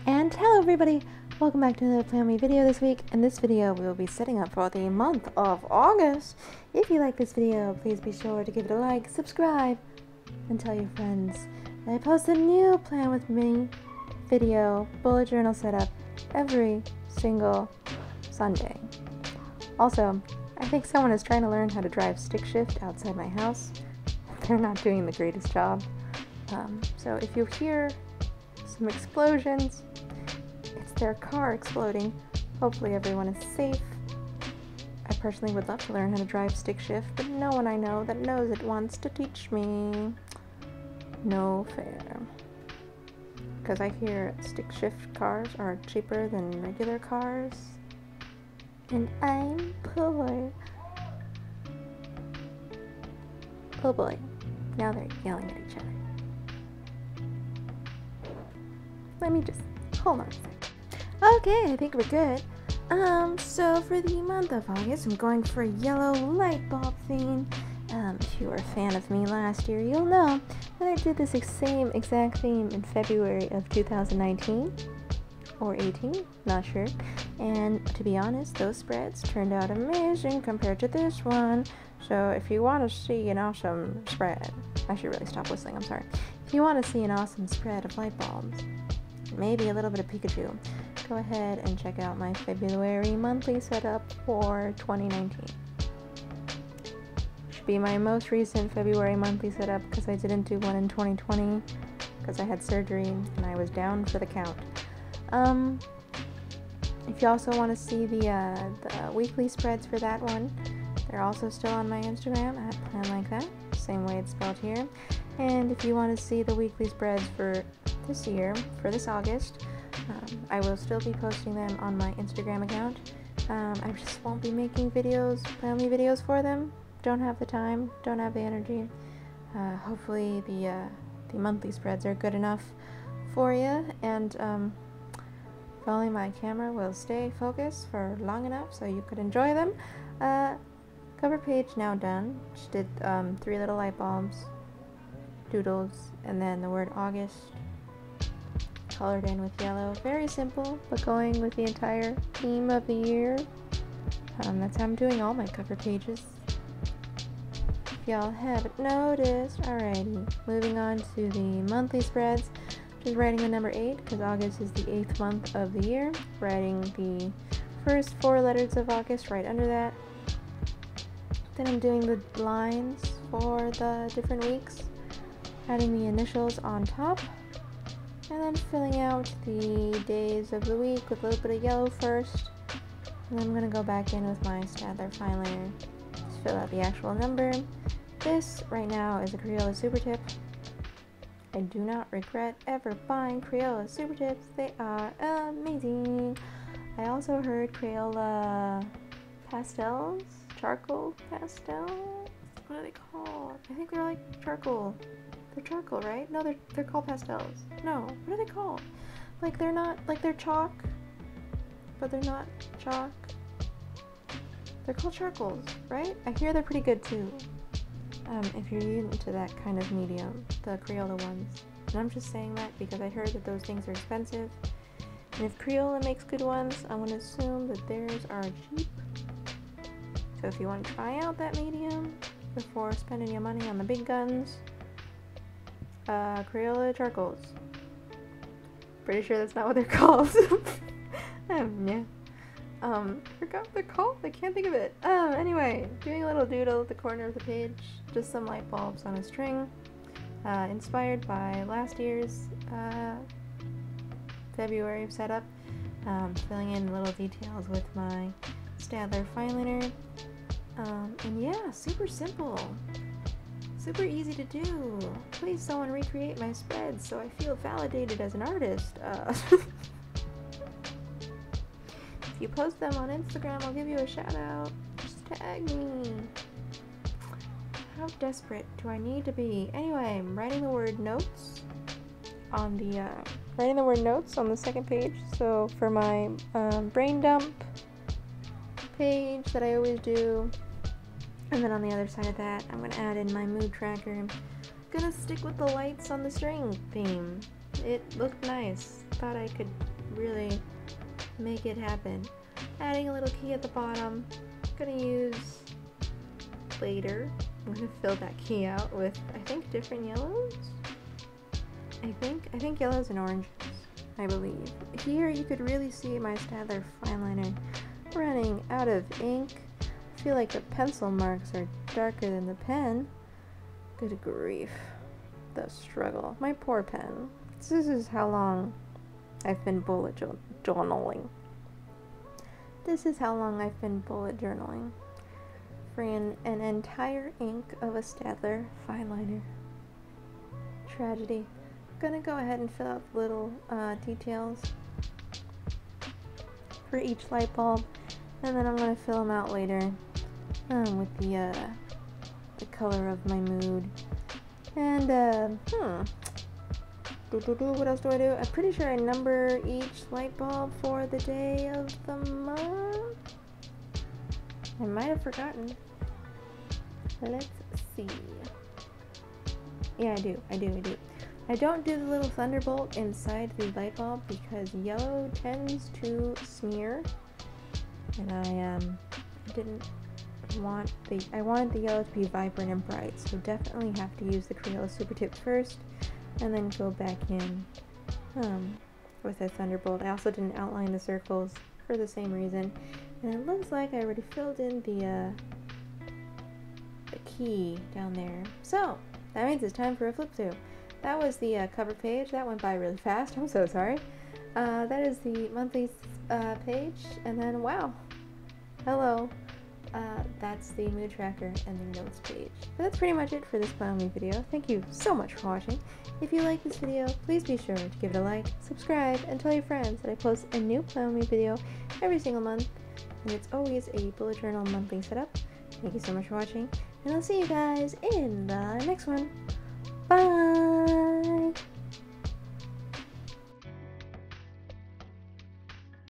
And hello everybody, welcome back to another Plan video this week. In this video we will be setting up for the month of August. If you like this video, please be sure to give it a like, subscribe, and tell your friends that I post a new Plan With Me video, bullet journal setup, every single Sunday. Also, I think someone is trying to learn how to drive stick shift outside my house. They're not doing the greatest job. So if you hear some explosions, it's their car exploding. Hopefully everyone is safe. I personally would love to learn how to drive stick shift, but no one I know that knows it wants to teach me. No fair. Because I hear stick shift cars are cheaper than regular cars. And I'm poor. Oh boy. Now they're yelling at each other. Let me just hold on a sec. Okay, I think we're good. So for the month of August, I'm going for a yellow light bulb theme. If you were a fan of me last year, you'll know that I did this same exact theme in February of 2019 or 18, not sure. And to be honest, those spreads turned out amazing compared to this one. So if you want to see an awesome spread, I should really stop whistling, I'm sorry. If you want to see an awesome spread of light bulbs, maybe a little bit of Pikachu, go ahead and check out my February monthly setup for 2019. Should be my most recent February monthly setup because I didn't do one in 2020 because I had surgery and I was down for the count. If you also want to see the weekly spreads for that one, they're also still on my Instagram at Plan Like That, same way it's spelled here. And if you want to see the weekly spreads for this year, for this August, I will still be posting them on my Instagram account. I just won't be making videos, family videos for them. Don't have the time, don't have the energy. Hopefully the monthly spreads are good enough for you, and hopefully my camera will stay focused for long enough so you could enjoy them. Cover page now done. Just did 3 little light bulbs, doodles, and then the word August colored in with yellow. Very simple, but going with the entire theme of the year. That's how I'm doing all my cover pages, if y'all haven't noticed. Alrighty, moving on to the monthly spreads. Just writing the number 8 because August is the 8th month of the year. Writing the first 4 letters of August right under that. Then I'm doing the lines for the different weeks, adding the initials on top, and then filling out the days of the week with a little bit of yellow first. And then I'm going to go back in with my Stadler fine liner to fill out the actual number. This right now is a Crayola Super Tip. I do not regret ever buying Crayola Super Tips. They are amazing. I also heard Crayola pastels, charcoal pastel. What are they called? I think they're like charcoal. They're charcoal, right? No, they're called pastels. No, what are they called? Like they're not, like they're chalk, but they're not chalk. They're called charcoals, right? I hear they're pretty good too. If you're into that kind of medium, the Crayola ones. And I'm just saying that because I heard that those things are expensive. And if Crayola makes good ones, I'm going to assume that theirs are cheap. So if you want to try out that medium before spending your money on the big guns, Crayola charcoals. Pretty sure that's not what they're called. Yeah. Forgot what they're called. I can't think of it. Anyway, doing a little doodle at the corner of the page. Just some light bulbs on a string. Inspired by last year's February setup. Filling in little details with my Stadler fine liner. And yeah, super simple. Super easy to do. Please someone recreate my spreads so I feel validated as an artist. If you post them on Instagram, I'll give you a shout out. Just tag me. How desperate do I need to be? Anyway, I'm writing the word notes on the second page. So for my brain dump page that I always do, and then on the other side of that, I'm gonna add in my mood tracker. I'm gonna stick with the lights on the string theme. It looked nice. Thought I could really make it happen. Adding a little key at the bottom. Gonna use later. I'm gonna fill that key out with, I think, different yellows. I think yellows and oranges, I believe. Here you could really see my Staedtler fine liner running out of ink. I feel like the pencil marks are darker than the pen. Good grief. The struggle. My poor pen. This is how long I've been bullet journaling. This is how long I've been bullet journaling. For an entire ink of a Staedtler fine liner. Tragedy. Gonna go ahead and fill out the little details for each light bulb, and then I'm gonna fill them out later with the color of my mood. And what else do I do? I'm pretty sure I number each light bulb for the day of the month. I might have forgotten. Let's see. Yeah, I do. I don't do the little thunderbolt inside the light bulb because yellow tends to smear, and I wanted the yellow to be vibrant and bright, so definitely have to use the Crayola Super Tip first, and then go back in with a thunderbolt. I also didn't outline the circles for the same reason, and it looks like I already filled in the key down there. So that means it's time for a flip through. That was the cover page. That went by really fast. I'm so sorry. That is the monthly page, and then wow, hello. That's the mood tracker and the notes page. But that's pretty much it for this Plowme video. Thank you so much for watching. If you like this video, please be sure to give it a like, subscribe, and tell your friends that I post a new Plowme video every single month, and it's always a bullet journal monthly setup. Thank you so much for watching, and I'll see you guys in the next one.